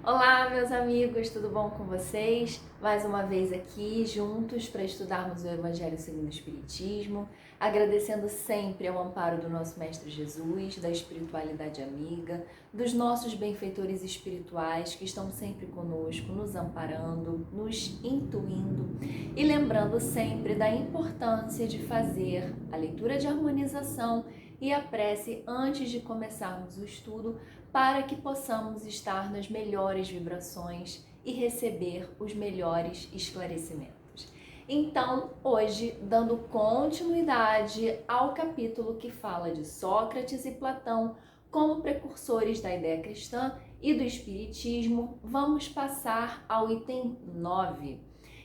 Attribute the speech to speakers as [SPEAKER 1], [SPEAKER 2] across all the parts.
[SPEAKER 1] Olá, meus amigos, tudo bom com vocês? Mais uma vez aqui juntos para estudarmos o Evangelho segundo o Espiritismo, agradecendo sempre ao amparo do nosso Mestre Jesus, da espiritualidade amiga, dos nossos benfeitores espirituais que estão sempre conosco, nos amparando, nos intuindo e lembrando sempre da importância de fazer a leitura de harmonização e a prece antes de começarmos o estudo, para que possamos estar nas melhores vibrações e receber os melhores esclarecimentos. Então, hoje, dando continuidade ao capítulo que fala de Sócrates e Platão como precursores da ideia cristã e do espiritismo, vamos passar ao item 9.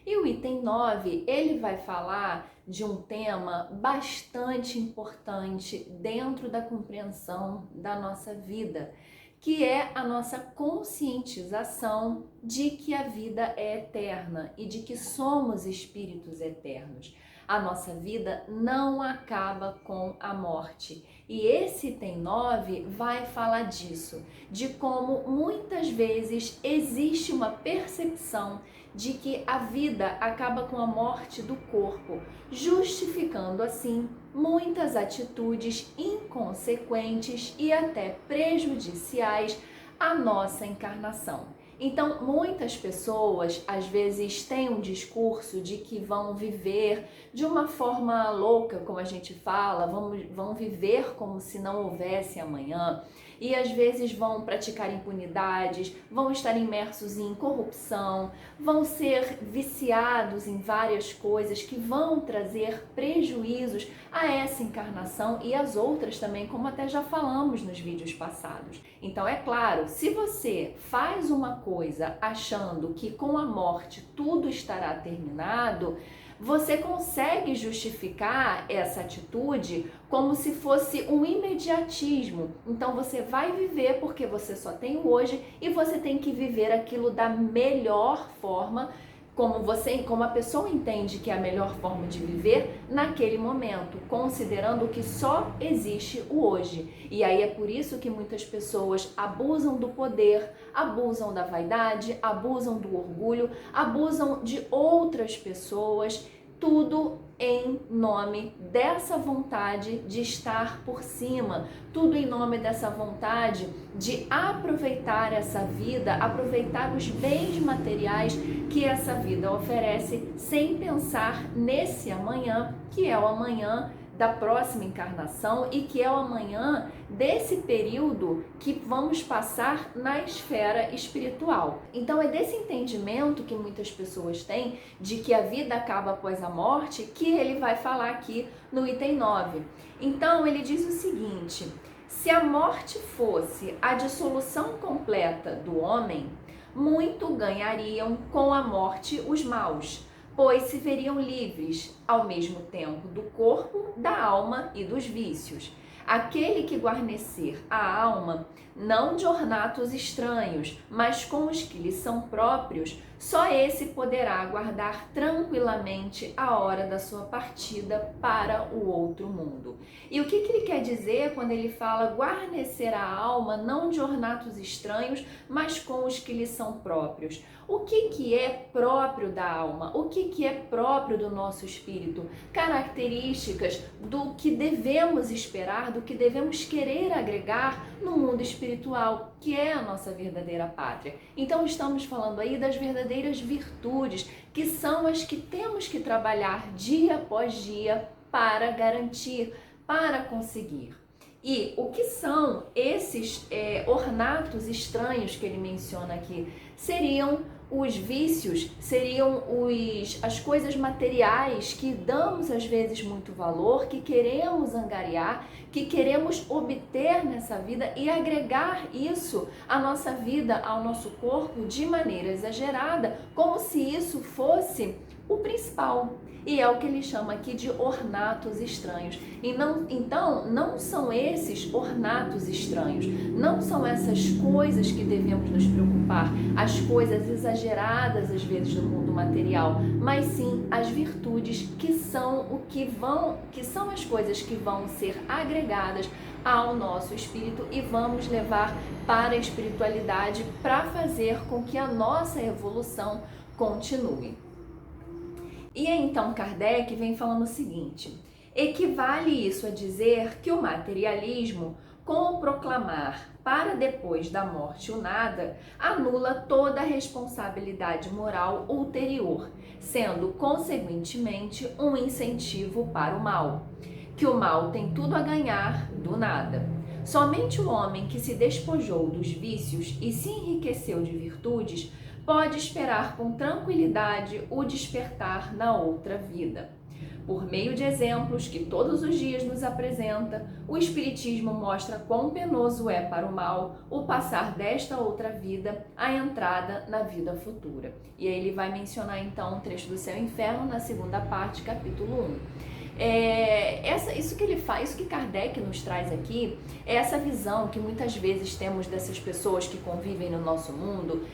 [SPEAKER 1] E o item 9, ele vai falar de um tema bastante importante dentro da compreensão da nossa vida, que é a nossa conscientização de que a vida é eterna e de que somos espíritos eternos. A nossa vida não acaba com a morte. E esse item 9 vai falar disso, de como muitas vezes existe uma percepção de que a vida acaba com a morte do corpo, justificando assim muitas atitudes inconsequentes e até prejudiciais à nossa encarnação. Então, muitas pessoas às vezes têm um discurso de que vão viver de uma forma louca, como a gente fala, vão viver como se não houvesse amanhã, e às vezes vão praticar impunidades, vão estar imersos em corrupção, vão ser viciados em várias coisas que vão trazer prejuízos a essa encarnação e às outras também, como até já falamos nos vídeos passados. Então, é claro, se você faz uma coisa achando que com a morte tudo estará terminado, você consegue justificar essa atitude como se fosse um imediatismo. Então você vai viver porque você só tem o hoje e você tem que viver aquilo da melhor forma, como a pessoa entende que é a melhor forma de viver naquele momento, considerando que só existe o hoje. E aí é por isso que muitas pessoas abusam do poder, abusam da vaidade, abusam do orgulho, abusam de outras pessoas, tudo em nome dessa vontade de estar por cima, tudo em nome dessa vontade de aproveitar essa vida, aproveitar os bens materiais que essa vida oferece, sem pensar nesse amanhã, que é o amanhã da próxima encarnação e que é o amanhã desse período que vamos passar na esfera espiritual. Então é desse entendimento que muitas pessoas têm de que a vida acaba após a morte que ele vai falar aqui no item 9. Então ele diz o seguinte: se a morte fosse a dissolução completa do homem, muito ganhariam com a morte os maus, pois se veriam livres ao mesmo tempo do corpo, da alma e dos vícios. Aquele que guarnecer a alma, não de ornatos estranhos, mas com os que lhe são próprios, só esse poderá aguardar tranquilamente a hora da sua partida para o outro mundo. E o que ele quer dizer quando ele fala guarnecer a alma, não de ornatos estranhos, mas com os que lhe são próprios? O que é próprio da alma? O que é próprio do nosso espírito? Características do que devemos esperar, do que devemos querer agregar no mundo espiritual, que é a nossa verdadeira pátria. Então estamos falando aí das verdadeiras virtudes, que são as que temos que trabalhar dia após dia para garantir, para conseguir. E o que são esses ornatos estranhos que ele menciona aqui? Seriam os vícios, seriam as coisas materiais que damos às vezes muito valor, que queremos angariar, que queremos obter nessa vida e agregar isso à nossa vida, ao nosso corpo de maneira exagerada, como se isso fosse o principal. E é o que ele chama aqui de ornatos estranhos. Então, não são esses ornatos estranhos, não são essas coisas que devemos nos preocupar, as coisas exageradas às vezes do mundo material, mas sim as virtudes que são as coisas que vão ser agregadas ao nosso espírito e vamos levar para a espiritualidade para fazer com que a nossa evolução continue. E então Kardec vem falando o seguinte: equivale isso a dizer que o materialismo, com o proclamar para depois da morte o nada, anula toda a responsabilidade moral ulterior, sendo consequentemente um incentivo para o mal, que o mal tem tudo a ganhar do nada. Somente o homem que se despojou dos vícios e se enriqueceu de virtudes pode esperar com tranquilidade o despertar na outra vida. Por meio de exemplos que todos os dias nos apresenta, o Espiritismo mostra quão penoso é para o mal o passar desta outra vida à entrada na vida futura. E aí ele vai mencionar então um trecho do Céu e Inferno na segunda parte, capítulo 1. Isso que ele faz, isso que Kardec nos traz aqui, é essa visão que muitas vezes temos dessas pessoas que convivem no nosso mundo,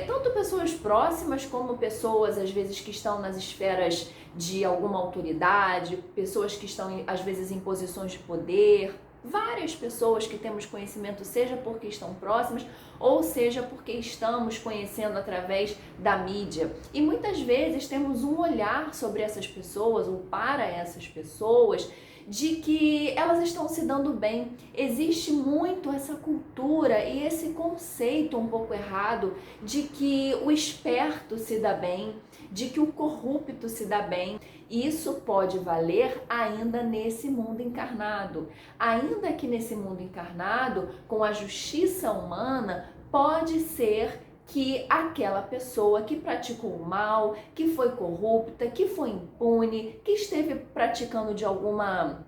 [SPEAKER 1] tanto pessoas próximas como pessoas às vezes que estão nas esferas de alguma autoridade, pessoas que estão às vezes em posições de poder, várias pessoas que temos conhecimento, seja porque estão próximas ou seja porque estamos conhecendo através da mídia. E muitas vezes temos um olhar sobre essas pessoas ou para essas pessoas de que elas estão se dando bem. Existe muito essa cultura e esse conceito um pouco errado de que o esperto se dá bem, de que o corrupto se dá bem. Isso pode valer ainda nesse mundo encarnado. Ainda que nesse mundo encarnado, com a justiça humana, pode ser que aquela pessoa que praticou o mal, que foi corrupta, que foi impune, que esteve participando de alguma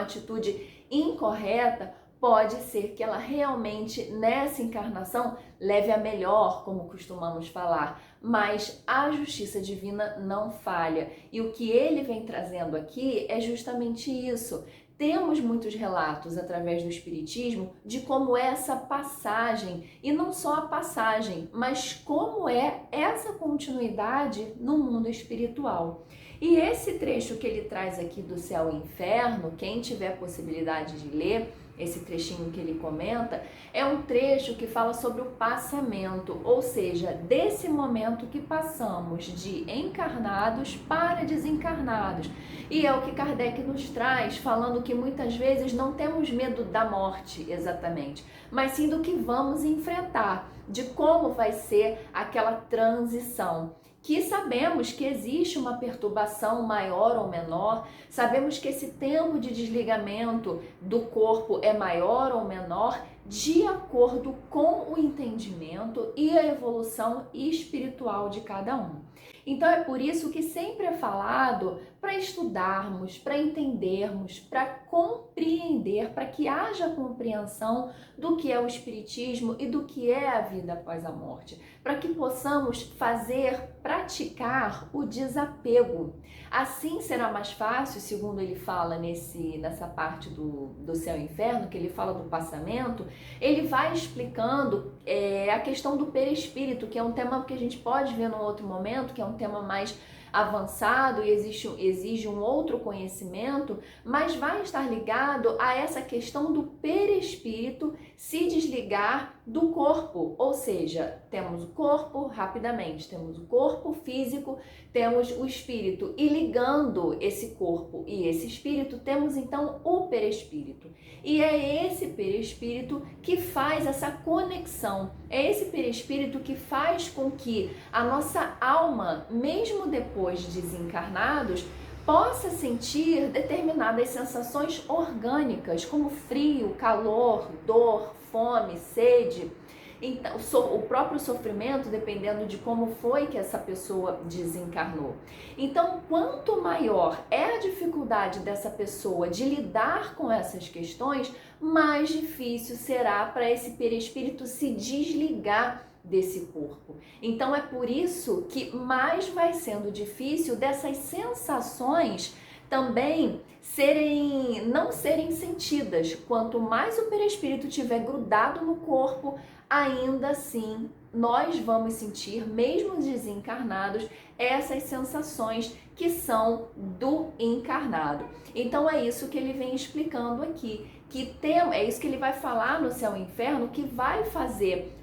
[SPEAKER 1] atitude incorreta, pode ser que ela realmente nessa encarnação leve a melhor, como costumamos falar, mas a justiça divina não falha. E o que ele vem trazendo aqui é justamente isso. Temos muitos relatos através do Espiritismo de como é essa passagem, e não só a passagem, mas como é essa continuidade no mundo espiritual. E esse trecho que ele traz aqui do Céu e Inferno, quem tiver possibilidade de ler, esse trechinho que ele comenta, é um trecho que fala sobre o passamento, ou seja, desse momento que passamos de encarnados para desencarnados. E é o que Kardec nos traz, falando que muitas vezes não temos medo da morte exatamente, mas sim do que vamos enfrentar, de como vai ser aquela transição. Que sabemos que existe uma perturbação maior ou menor, sabemos que esse tempo de desligamento do corpo é maior ou menor, de acordo com o entendimento e a evolução espiritual de cada um. Então é por isso que sempre é falado para estudarmos, para entendermos, para compreender, para que haja compreensão do que é o Espiritismo e do que é a vida após a morte, para que possamos praticar o desapego. Assim será mais fácil, segundo ele fala nessa parte do Céu e Inferno, que ele fala do passamento, ele vai explicando a questão do perispírito, que é um tema que a gente pode ver num outro momento, que é um tema mais avançado e exige um outro conhecimento, mas vai estar ligado a essa questão do perispírito se desligar do corpo, ou seja, temos o corpo rapidamente, temos o corpo físico, temos o espírito e ligando esse corpo e esse espírito temos então o perispírito. E é esse perispírito que faz essa conexão, é esse perispírito que faz com que a nossa alma, mesmo depois de desencarnados, possa sentir determinadas sensações orgânicas, como frio, calor, dor, fome, sede. Então, o próprio sofrimento, dependendo de como foi que essa pessoa desencarnou. Então, quanto maior é a dificuldade dessa pessoa de lidar com essas questões, mais difícil será para esse perispírito se desligar desse corpo. Então, é por isso que mais vai sendo difícil dessas sensações também não serem sentidas. Quanto mais o perispírito estiver grudado no corpo, ainda assim nós vamos sentir, mesmo desencarnados, essas sensações que são do encarnado. Então é isso que ele vem explicando aqui, é isso que ele vai falar no Céu e Inferno, que vai fazer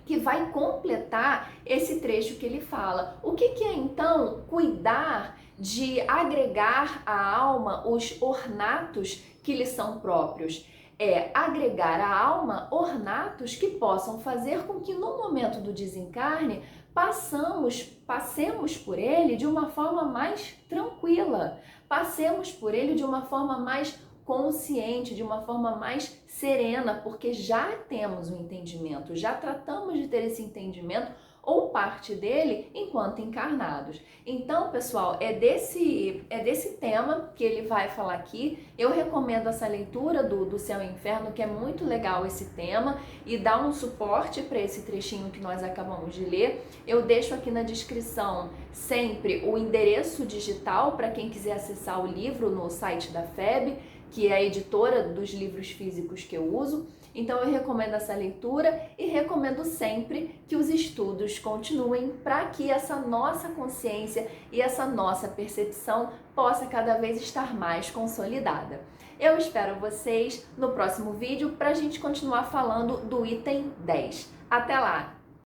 [SPEAKER 1] que vai completar esse trecho que ele fala. O que é então cuidar de agregar à alma os ornatos que lhe são próprios? É agregar à alma ornatos que possam fazer com que no momento do desencarne passemos por ele de uma forma mais tranquila, passemos por ele de uma forma mais consciente, de uma forma mais serena, porque já temos o entendimento, já tratamos de ter esse entendimento ou parte dele enquanto encarnados. Então, pessoal, é desse tema que ele vai falar aqui. Eu recomendo essa leitura do Céu e Inferno, que é muito legal esse tema e dá um suporte para esse trechinho que nós acabamos de ler. Eu deixo aqui na descrição sempre o endereço digital para quem quiser acessar o livro no site da FEB, que é a editora dos livros físicos que eu uso. Então eu recomendo essa leitura e recomendo sempre que os estudos continuem para que essa nossa consciência e essa nossa percepção possa cada vez estar mais consolidada. Eu espero vocês no próximo vídeo para a gente continuar falando do item 10. Até lá!